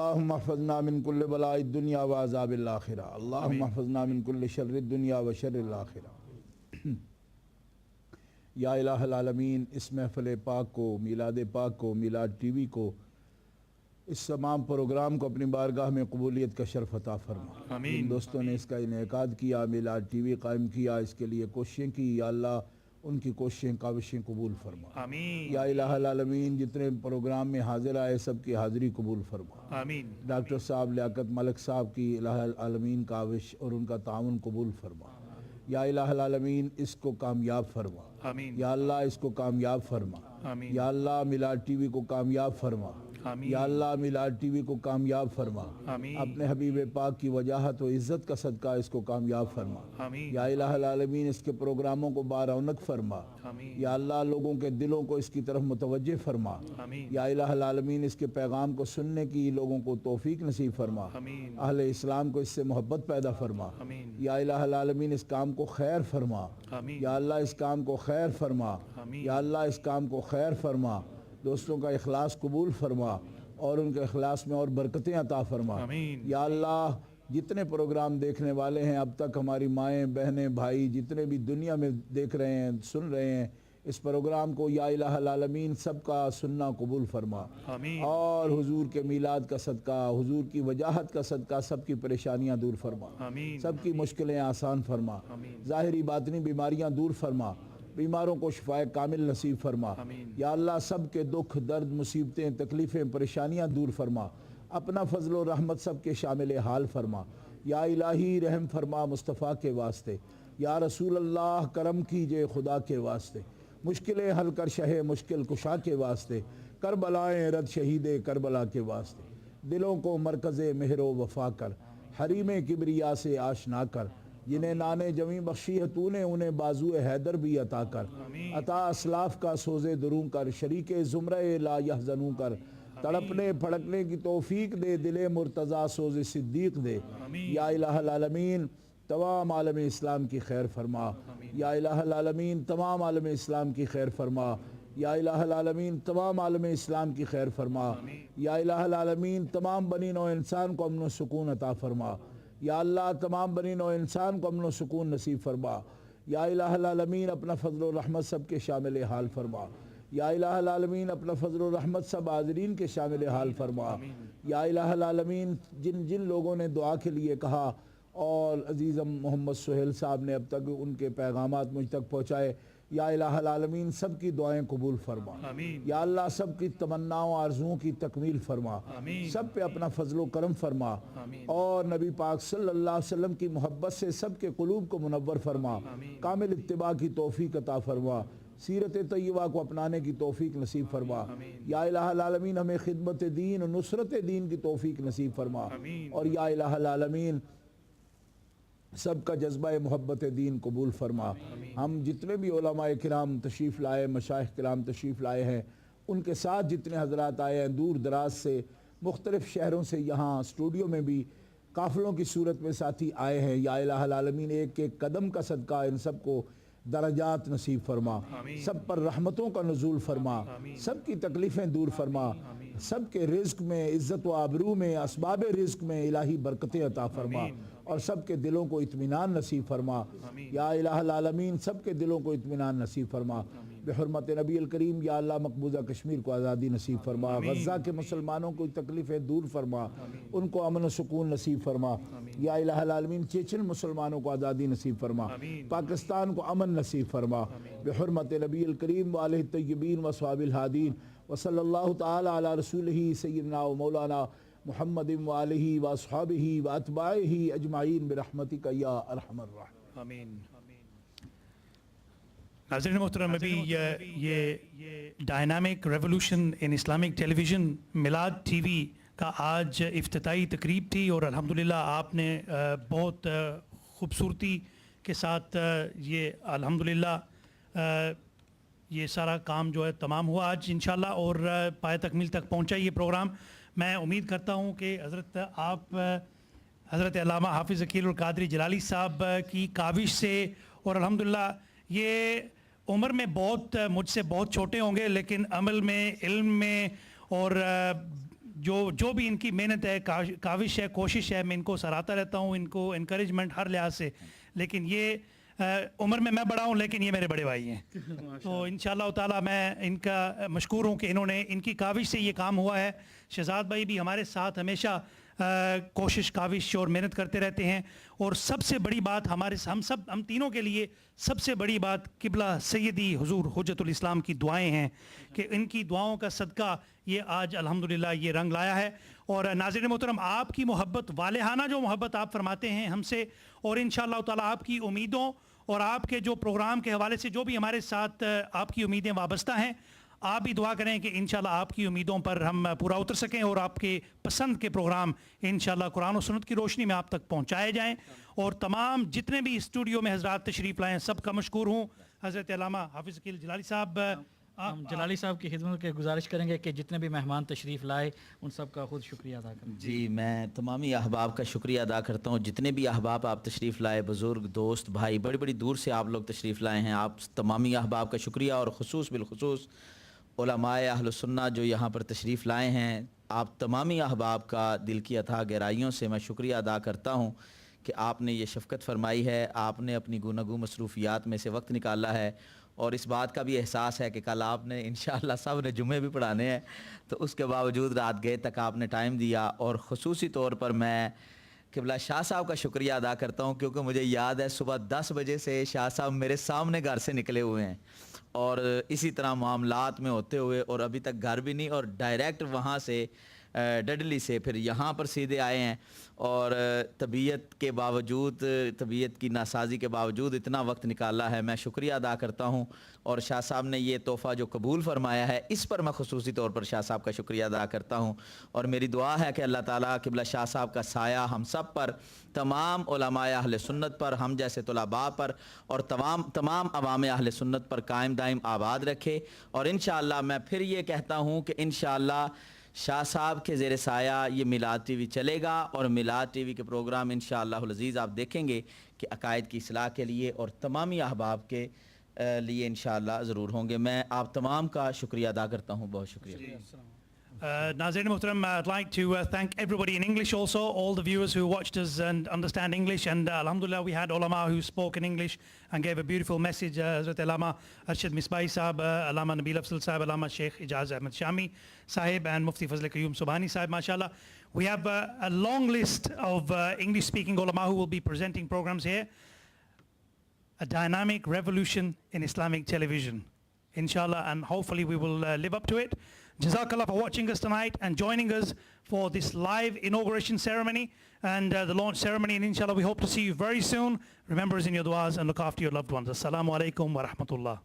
اللهم احفظنا من كل بلاء الدنيا وعذاب الآخرة اللهم احفظنا من كل شر الدنيا وشر الآخرة۔ یا الہ العالمین، اس محفل پاک کو، میلاد پاک کو، میلاد ٹی وی کو، اس تمام پروگرام کو اپنی بارگاہ میں قبولیت کا شرف عطا فرما۔ جن دوستوں نے اس کا انعقاد کیا، میلاد ٹی وی قائم کیا، اس کے لیے کوششیں کی، یا اللہ ان کی کوششیں کاوشیں قبول فرما۔ آمین۔ یا الہ العالمین، جتنے پروگرام میں حاضر آئے سب کی حاضری قبول فرما۔ آمین۔ ڈاکٹر صاحب لیاقت ملک صاحب کی الہ العالمین کاوش اور ان کا تعاون قبول فرما۔ یا الہ العالمین، اس کو کامیاب فرما۔ آمین۔ یا اللہ اس کو کامیاب فرما۔ آمین۔ یا اللہ میلاد ٹی وی کو کامیاب فرما۔ آمین۔ یا اللہ میلاد ٹی وی کو کامیاب فرما۔ آمین۔ اپنے حبیب پاک کی وجاہت و عزت کا صدقہ اس کو کامیاب فرما۔ آمین۔ یا الہ العالمین، اس کے پروگراموں کو بارونق فرما۔ آمین۔ یا اللہ لوگوں کے دلوں کو اس کی طرف متوجہ فرما۔ آمین۔ یا الہ العالمین، اس کے پیغام کو سننے کی لوگوں کو توفیق نصیب فرما۔ آمین۔ اہل اسلام کو اس سے محبت پیدا فرما۔ آمین۔ یا الہ العالمین، اس کام کو خیر فرما۔ آمین۔ یا اللہ اس کام کو خیر فرما۔ آمین۔ یا اللہ اس کام کو خیر فرما۔ دوستوں کا اخلاص قبول فرما اور ان کے اخلاص میں اور برکتیں عطا فرما۔ آمین۔ یا اللہ جتنے پروگرام دیکھنے والے ہیں اب تک، ہماری مائیں بہنیں بھائی جتنے بھی دنیا میں دیکھ رہے ہیں سن رہے ہیں اس پروگرام کو، یا الہ العالمین سب کا سننا قبول فرما۔ آمین۔ اور حضور کے میلاد کا صدقہ، حضور کی وجاہت کا صدقہ سب کی پریشانیاں دور فرما، آمین۔ سب کی مشکلیں آسان فرما، آمین۔ ظاہری باطنی بیماریاں دور فرما، بیماروں کو شفائے کامل نصیب فرما۔ آمین۔ یا اللہ سب کے دکھ درد مصیبتیں تکلیفیں پریشانیاں دور فرما، اپنا فضل و رحمت سب کے شامل حال فرما۔ یا الہی رحم فرما مصطفیٰ کے واسطے، یا رسول اللہ کرم کیجئے خدا کے واسطے، مشکلیں حل کر شہ مشکل کشا کے واسطے، کربلائیں رد شہید کربلا کے واسطے، دلوں کو مرکز مہر و وفا کر، حریم کبریا سے آشنا کر، جنہیں نانے جمی بخشی ہے تو نے انہیں بازو حیدر بھی عطا کر، عطا اسلاف کا سوزے دروں کر، شریک زمرہ لا یحزنوں کر، تڑپنے پھڑکنے کی توفیق دے، دل مرتضی سوز صدیق دے۔ یا الہ العالمین تمام عالم اسلام کی خیر فرما۔ یا الہ العالمین تمام عالم اسلام کی خیر فرما۔ یا الہ العالمین تمام عالم اسلام کی خیر فرما۔ یا الہ العالمین تمام بنی نوع انسان کو امن و سکون عطا فرما۔ یا اللہ تمام بنی نوع انسان کو امن و سکون نصیب فرما۔ یا الہ العالمین اپنا فضل و رحمت سب کے شامل حال فرما۔ یا الہ العالمین اپنا فضل و رحمت سب حاضرین کے شامل حال فرما۔ یا الہ العالمین جن لوگوں نے دعا کے لیے کہا اور عزیزم محمد سہیل صاحب نے اب تک ان کے پیغامات مجھ تک پہنچائے، یا الہ العالمین سب کی دعائیں قبول فرما۔ آمین۔ یا اللہ سب کی تمناؤں آرزوؤں کی تکمیل فرما، آمین۔ سب پہ اپنا فضل و کرم فرما، آمین۔ اور نبی پاک صلی اللہ علیہ وسلم کی محبت سے سب کے قلوب کو منور فرما، کامل اتباع کی توفیق عطا فرما، سیرت طیبہ کو اپنانے کی توفیق نصیب فرما۔ یا الہ العالمین ہمیں خدمت دین و نصرت دین کی توفیق نصیب فرما، اور یا الہ العالمین سب کا جذبہ محبت دین قبول فرما۔ ہم جتنے بھی علماء کرام تشریف لائے، مشائخ کرام تشریف لائے ہیں، ان کے ساتھ جتنے حضرات آئے ہیں دور دراز سے مختلف شہروں سے، یہاں اسٹوڈیو میں بھی قافلوں کی صورت میں ساتھی آئے ہیں، یا الہ العالمین ایک ایک قدم کا صدقہ ان سب کو درجات نصیب فرما، سب پر رحمتوں کا نزول فرما، سب کی تکلیفیں دور فرما، سب کے رزق میں عزت و آبرو میں اسباب رزق میں الہی برکتیں عطا فرما، اور سب کے دلوں کو اطمینان نصیب فرما۔ یا الہ العالمین سب کے دلوں کو اطمینان نصیب فرما بحرمت نبی الکریم۔ یا اللہ مقبوضہ کشمیر کو آزادی نصیب فرما، غزہ کے مسلمانوں کو تکلیفیں دور فرما، ان کو امن و سکون نصیب فرما۔ یا الہ العالمین چیچن مسلمانوں کو آزادی نصیب فرما، پاکستان کو امن نصیب فرما بحرمت نبی الکریم وآلہ الطیبین واصحاب الہادین، وصلی اللہ تعالی علی رسولہ سیدنا و مولانا محمد وآلہ واصحابہ واتباعہ اجمعین برحمتک یا ارحم الراحمین۔ آمین۔ ناظرین محترم، ابھی یہ dynamic revolution in Islamic television Milad T V کا آج افتتاحی تقریب تھی، اور الحمدللہ آپ نے بہت خوبصورتی کے ساتھ یہ الحمدللہ یہ سارا کام جو ہے تمام ہوا آج انشاءاللہ، اور پائے تکمیل تک پہنچا یہ پروگرام۔ میں امید کرتا ہوں کہ حضرت علامہ حافظ ذکیر القادری جلالی صاحب کی کاوش سے، اور الحمدللہ یہ عمر میں مجھ سے بہت چھوٹے ہوں گے، لیکن عمل میں، علم میں اور جو بھی ان کی محنت ہے کاوش ہے کوشش ہے میں ان کو سراہتا رہتا ہوں ان کو انکریجمنٹ ہر لحاظ سے لیکن یہ عمر میں بڑا ہوں لیکن یہ میرے بڑے بھائی ہیں تو انشاءاللہ تعالی میں ان کا مشکور ہوں کہ انہوں نے ان کی کاوش سے یہ کام ہوا ہے. شہزاد بھائی بھی ہمارے ساتھ ہمیشہ کوشش کاوش اور محنت کرتے رہتے ہیں اور سب سے بڑی بات ہم تینوں کے لیے سب سے بڑی بات قبلہ سیدی حضور حجت الاسلام کی دعائیں ہیں کہ ان کی دعاؤں کا صدقہ یہ آج الحمدللہ یہ رنگ لایا ہے. اور ناظرین محترم آپ کی محبت والہانہ جو محبت آپ فرماتے ہیں ہم سے اور انشاءاللہ تعالی آپ کی امیدوں اور آپ کے جو پروگرام کے حوالے سے جو بھی ہمارے ساتھ آپ کی امیدیں وابستہ ہیں آپ بھی دعا کریں کہ انشاءاللہ آپ کی امیدوں پر ہم پورا اتر سکیں اور آپ کے پسند کے پروگرام انشاءاللہ قرآن و سنت کی روشنی میں آپ تک پہنچائے جائیں. اور تمام جتنے بھی اسٹوڈیو میں حضرات تشریف لائیں سب کا مشکور ہوں. حضرت علامہ حافظ عقیل جلالی صاحب ہم جلالی صاحب کی خدمت کے گزارش کریں گے کہ جتنے بھی مہمان تشریف لائے ان سب کا خود شکریہ ادا کریں. جی میں تمامی احباب کا شکریہ ادا کرتا ہوں جتنے بھی احباب آپ تشریف لائے بزرگ دوست بھائی بڑی دور سے آپ لوگ تشریف لائے ہیں آپ تمامی احباب کا شکریہ اور بالخصوص علماء اہل سنہ جو یہاں پر تشریف لائے ہیں آپ تمامی احباب کا دل کی اتھاہ گہرائیوں سے میں شکریہ ادا کرتا ہوں کہ آپ نے یہ شفقت فرمائی ہے آپ نے اپنی گوناگو مصروفیات میں سے وقت نکالا ہے اور اس بات کا بھی احساس ہے کہ کل آپ نے انشاءاللہ سب نے جمعے بھی پڑھانے ہیں تو اس کے باوجود رات گئے تک آپ نے ٹائم دیا. اور خصوصی طور پر میں قبلہ شاہ صاحب کا شکریہ ادا کرتا ہوں کیونکہ مجھے یاد ہے صبح 10 بجے سے شاہ صاحب میرے سامنے گھر سے نکلے ہوئے ہیں اور اسی طرح معاملات میں ہوتے ہوئے اور ابھی تک گھر بھی نہیں اور ڈائریکٹ وہاں سے ڈڈلی سے پھر یہاں پر سیدھے آئے ہیں اور طبیعت کے باوجود طبیعت کی ناسازی کے باوجود اتنا وقت نکالا ہے. میں شکریہ ادا کرتا ہوں اور شاہ صاحب نے یہ تحفہ جو قبول فرمایا ہے اس پر میں خصوصی طور پر شاہ صاحب کا شکریہ ادا کرتا ہوں اور میری دعا ہے کہ اللہ تعالیٰ قبلہ شاہ صاحب کا سایہ ہم سب پر تمام علماء اہل سنت پر ہم جیسے طلباء پر اور تمام عوام اہل سنت پر قائم دائم آباد رکھے. اور انشاءاللہ میں پھر یہ کہتا ہوں کہ انشاءاللہ شاہ صاحب کے زیر سایہ یہ میلاد ٹی وی چلے گا اور میلاد ٹی وی کے پروگرام انشاءاللہ العزیز آپ دیکھیں گے کہ عقائد کی اصلاح کے لیے اور تمامی احباب کے لیے انشاءاللہ ضرور ہوں گے. میں آپ تمام کا شکریہ ادا کرتا ہوں. بہت شکریہ. Nazrin Muhtaram, I'd like to thank everybody in English also, all the viewers who watched us and understand English, and alhamdulillah we had ulama who spoke in English and gave a beautiful message. Hazrat Allama Arshad Misbahi Sahab, Allama Nabil Afzal Sahab, Allama Sheikh Ijaz Ahmed Shami Sahib and Mufti Fazl Qayyum Subhani Sahib, mashallah. We have a long list of English speaking ulama who will be presenting programs here. A dynamic revolution in Islamic television, inshallah, and hopefully we will live up to it. Jazakallah for watching us tonight and joining us for this live inauguration ceremony and the launch ceremony, and inshallah we hope to see you very soon. Remember us in your du'as and look after your loved ones. Assalamu alaikum wa rahmatullah.